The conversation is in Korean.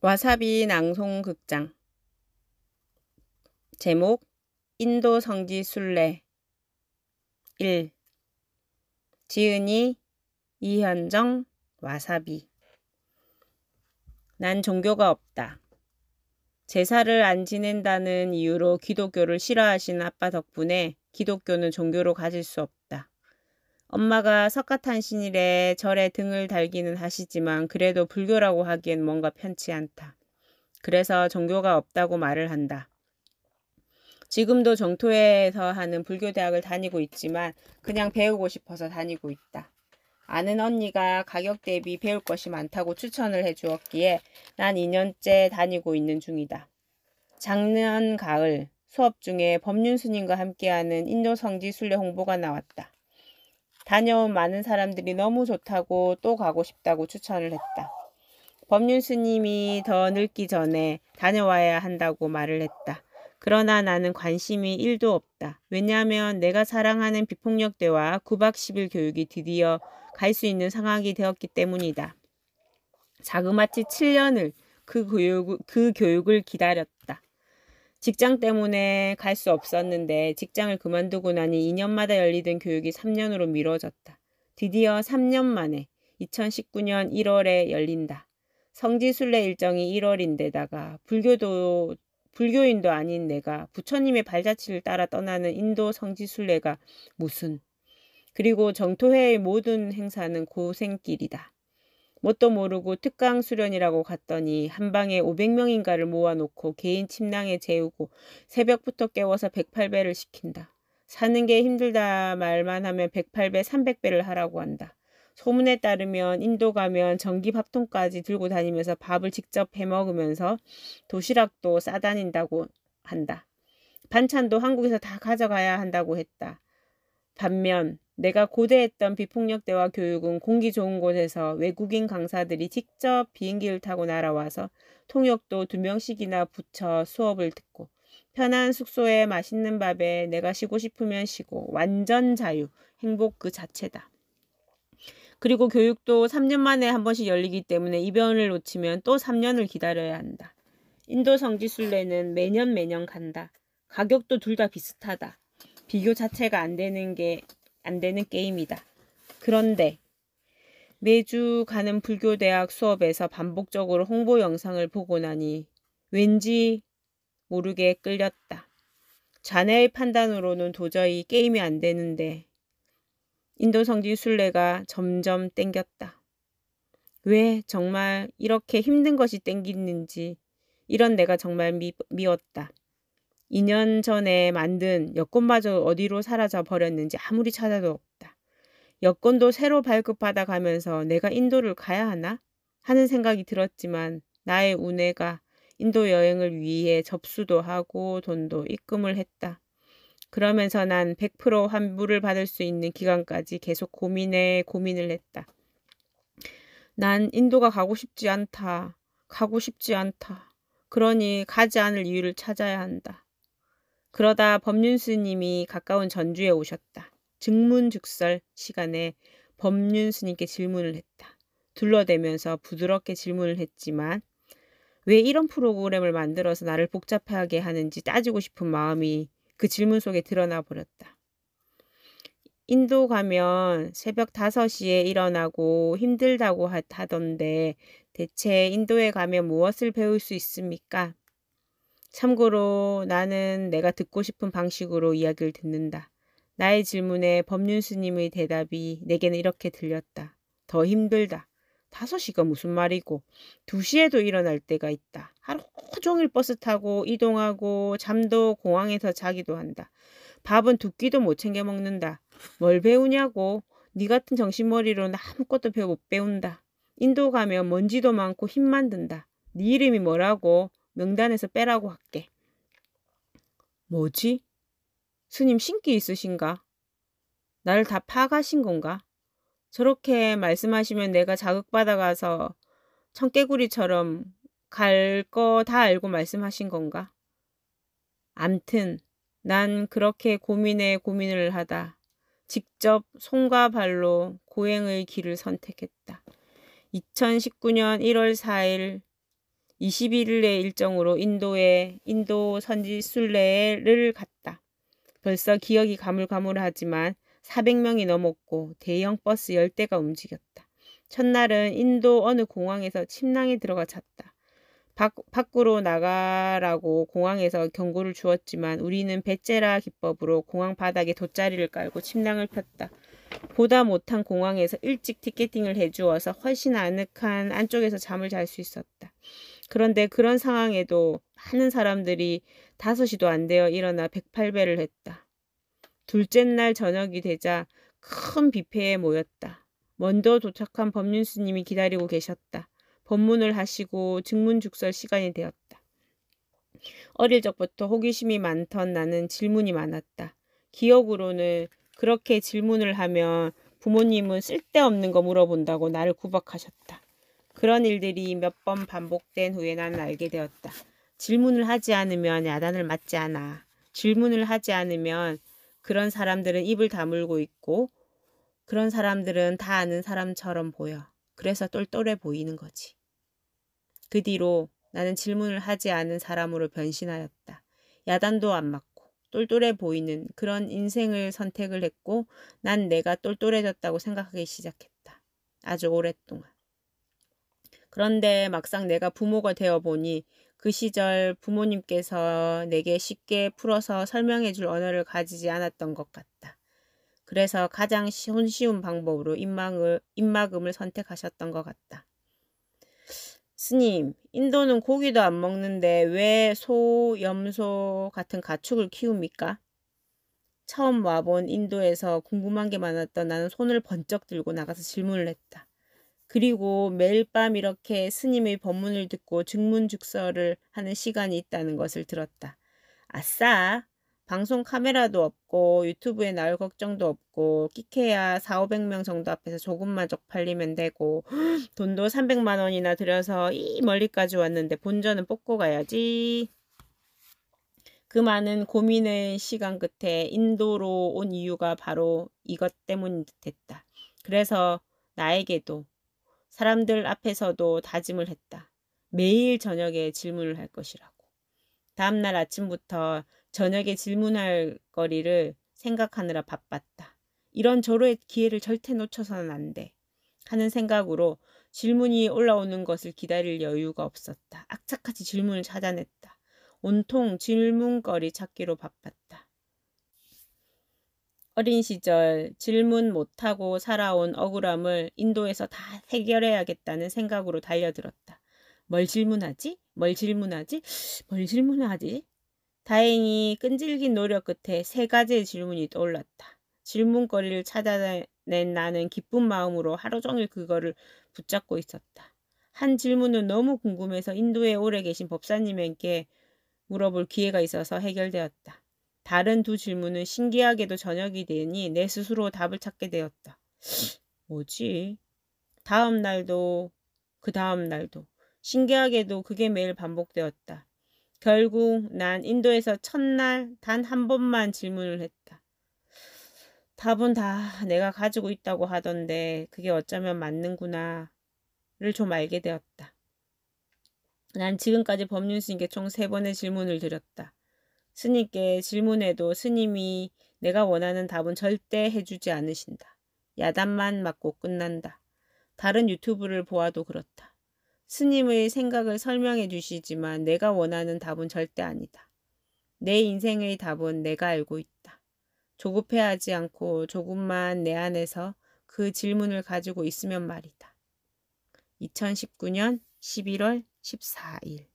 와사비 낭송극장. 제목 인도 성지 순례. 1. 지은이, 이현정, 와사비. 난 종교가 없다. 제사를 안 지낸다는 이유로 기독교를 싫어하신 아빠 덕분에 기독교는 종교로 가질 수 없다. 엄마가 석가탄신일에 절에 등을 달기는 하시지만 그래도 불교라고 하기엔 뭔가 편치 않다. 그래서 종교가 없다고 말을 한다. 지금도 정토회에서 하는 불교대학을 다니고 있지만 그냥 배우고 싶어서 다니고 있다. 아는 언니가 가격 대비 배울 것이 많다고 추천을 해주었기에 난 2년째 다니고 있는 중이다. 작년 가을 수업 중에 법륜 스님과 함께하는 인도 성지 순례 홍보가 나왔다. 다녀온 많은 사람들이 너무 좋다고 또 가고 싶다고 추천을 했다. 법륜 스님이 더 늙기 전에 다녀와야 한다고 말을 했다. 그러나 나는 관심이 1도 없다. 왜냐하면 내가 사랑하는 비폭력대와 9박 10일 교육이 드디어 갈 수 있는 상황이 되었기 때문이다. 자그마치 7년을 그 교육을 기다렸다. 직장 때문에 갈 수 없었는데 직장을 그만두고 나니 2년마다 열리던 교육이 3년으로 미뤄졌다. 드디어 3년 만에 2019년 1월에 열린다. 성지순례 일정이 1월인데다가 불교인도 아닌 내가 부처님의 발자취를 따라 떠나는 인도 성지순례가 무슨. 그리고 정토회의 모든 행사는 고생길이다. 뭣도 모르고 특강 수련이라고 갔더니 한 방에 500명인가를 모아놓고 개인 침낭에 재우고 새벽부터 깨워서 108배를 시킨다. 사는 게 힘들다 말만 하면 108배, 300배를 하라고 한다. 소문에 따르면 인도 가면 전기 밥통까지 들고 다니면서 밥을 직접 해먹으면서 도시락도 싸다닌다고 한다. 반찬도 한국에서 다 가져가야 한다고 했다. 반면 내가 고대했던 비폭력대화 교육은 공기 좋은 곳에서 외국인 강사들이 직접 비행기를 타고 날아와서 통역도 2명씩이나 붙여 수업을 듣고 편한 숙소에 맛있는 밥에 내가 쉬고 싶으면 쉬고 완전 자유, 행복 그 자체다. 그리고 교육도 3년 만에 한 번씩 열리기 때문에 이변을 놓치면 또 3년을 기다려야 한다. 인도 성지순례는 매년 간다. 가격도 둘 다 비슷하다. 비교 자체가 안 되는 게임이다. 그런데 매주 가는 불교대학 수업에서 반복적으로 홍보 영상을 보고 나니 왠지 모르게 끌렸다. 자네의 판단으로는 도저히 게임이 안 되는데 인도 성지 순례가 점점 땡겼다. 왜 정말 이렇게 힘든 것이 땡기는지 이런 내가 정말 미웠다. 2년 전에 만든 여권마저 어디로 사라져 버렸는지 아무리 찾아도 없다. 여권도 새로 발급받아 가면서 내가 인도를 가야 하나? 하는 생각이 들었지만 나의 운해가 인도 여행을 위해 접수도 하고 돈도 입금을 했다. 그러면서 난 100% 환불을 받을 수 있는 기간까지 계속 고민을 했다. 난 인도가 가고 싶지 않다. 그러니 가지 않을 이유를 찾아야 한다. 그러다 법륜 스님이 가까운 전주에 오셨다. 즉문즉설 시간에 법륜 스님께 질문을 했다. 둘러대면서 부드럽게 질문을 했지만 왜 이런 프로그램을 만들어서 나를 복잡하게 하는지 따지고 싶은 마음이 그 질문 속에 드러나 버렸다. 인도 가면 새벽 5시에 일어나고 힘들다고 하던데 대체 인도에 가면 무엇을 배울 수 있습니까? 참고로 나는 내가 듣고 싶은 방식으로 이야기를 듣는다. 나의 질문에 법륜 스님의 대답이 내게는 이렇게 들렸다. 더 힘들다. 5시가 무슨 말이고 2시에도 일어날 때가 있다. 하루 종일 버스 타고 이동하고 잠도 공항에서 자기도 한다. 밥은 2끼도 못 챙겨 먹는다. 뭘 배우냐고. 네 같은 정신머리로는 아무것도 못 배운다. 인도 가면 먼지도 많고 힘만 든다. 네 이름이 뭐라고? 명단에서 빼라고 할게. 뭐지? 스님 신기 있으신가? 나를 다 파가신 건가? 저렇게 말씀하시면 내가 자극받아가서 청개구리처럼 갈 거 다 알고 말씀하신 건가? 암튼 난 그렇게 고민을 하다 직접 손과 발로 고행의 길을 선택했다. 2019년 1월 4일 21일의 일정으로 인도 선지순례를 갔다. 벌써 기억이 가물가물하지만 400명이 넘었고 대형 버스 10대가 움직였다. 첫날은 인도 어느 공항에서 침낭에 들어가 잤다. 밖으로 나가라고 공항에서 경고를 주었지만 우리는 베제라 기법으로 공항 바닥에 돗자리를 깔고 침낭을 폈다. 보다 못한 공항에서 일찍 티켓팅을 해주어서 훨씬 아늑한 안쪽에서 잠을 잘 수 있었다. 그런데 그런 상황에도 많은 사람들이 5시도 안 되어 일어나 108배를 했다. 둘째 날 저녁이 되자 큰 뷔페에 모였다. 먼저 도착한 법륜 스님이 기다리고 계셨다. 법문을 하시고 증문죽설 시간이 되었다. 어릴 적부터 호기심이 많던 나는 질문이 많았다. 기억으로는 그렇게 질문을 하면 부모님은 쓸데없는 거 물어본다고 나를 구박하셨다. 그런 일들이 몇 번 반복된 후에 나는 알게 되었다. 질문을 하지 않으면 야단을 맞지 않아. 질문을 하지 않으면 그런 사람들은 입을 다물고 있고 그런 사람들은 다 아는 사람처럼 보여. 그래서 똘똘해 보이는 거지. 그 뒤로 나는 질문을 하지 않은 사람으로 변신하였다. 야단도 안 맞고 똘똘해 보이는 그런 인생을 선택을 했고 난 내가 똘똘해졌다고 생각하기 시작했다. 아주 오랫동안. 그런데 막상 내가 부모가 되어 보니 그 시절 부모님께서 내게 쉽게 풀어서 설명해 줄 언어를 가지지 않았던 것 같다. 그래서 가장 손쉬운 방법으로 입막음을 선택하셨던 것 같다. 스님, 인도는 고기도 안 먹는데 왜 소, 염소 같은 가축을 키웁니까? 처음 와본 인도에서 궁금한 게 많았던 나는 손을 번쩍 들고 나가서 질문을 했다. 그리고 매일 밤 이렇게 스님의 법문을 듣고 증문즉설을 하는 시간이 있다는 것을 들었다. 아싸! 방송 카메라도 없고 유튜브에 나올 걱정도 없고 끼케야 4,500명 정도 앞에서 조금만 쪽팔리면 되고 돈도 300만 원이나 들여서 이 멀리까지 왔는데 본전은 뽑고 가야지. 그 많은 고민의 시간 끝에 인도로 온 이유가 바로 이것 때문인 듯했다. 그래서 나에게도 사람들 앞에서도 다짐을 했다. 매일 저녁에 질문을 할 것이라고. 다음날 아침부터 저녁에 질문할 거리를 생각하느라 바빴다. 이런 절호의 기회를 절대 놓쳐서는 안 돼. 하는 생각으로 질문이 올라오는 것을 기다릴 여유가 없었다. 악착같이 질문을 찾아냈다. 온통 질문거리 찾기로 바빴다. 어린 시절 질문 못하고 살아온 억울함을 인도에서 다 해결해야겠다는 생각으로 달려들었다. 뭘 질문하지? 뭘 질문하지? 뭘 질문하지? 다행히 끈질긴 노력 끝에 3가지의 질문이 떠올랐다. 질문거리를 찾아낸 나는 기쁜 마음으로 하루 종일 그거를 붙잡고 있었다. 한 질문은 너무 궁금해서 인도에 오래 계신 법사님에게 물어볼 기회가 있어서 해결되었다. 다른 2 질문은 신기하게도 저녁이 되니 내 스스로 답을 찾게 되었다. 뭐지? 다음 날도 그 다음 날도 신기하게도 그게 매일 반복되었다. 결국 난 인도에서 첫날 단 한 번만 질문을 했다. 답은 다 내가 가지고 있다고 하던데 그게 어쩌면 맞는구나를 좀 알게 되었다. 난 지금까지 법륜 스님께 총 3번의 질문을 드렸다. 스님께 질문해도 스님이 내가 원하는 답은 절대 해주지 않으신다. 야단만 맞고 끝난다. 다른 유튜브를 보아도 그렇다. 스님의 생각을 설명해 주시지만 내가 원하는 답은 절대 아니다. 내 인생의 답은 내가 알고 있다. 조급해하지 않고 조금만 내 안에서 그 질문을 가지고 있으면 말이다. 2019년 11월 14일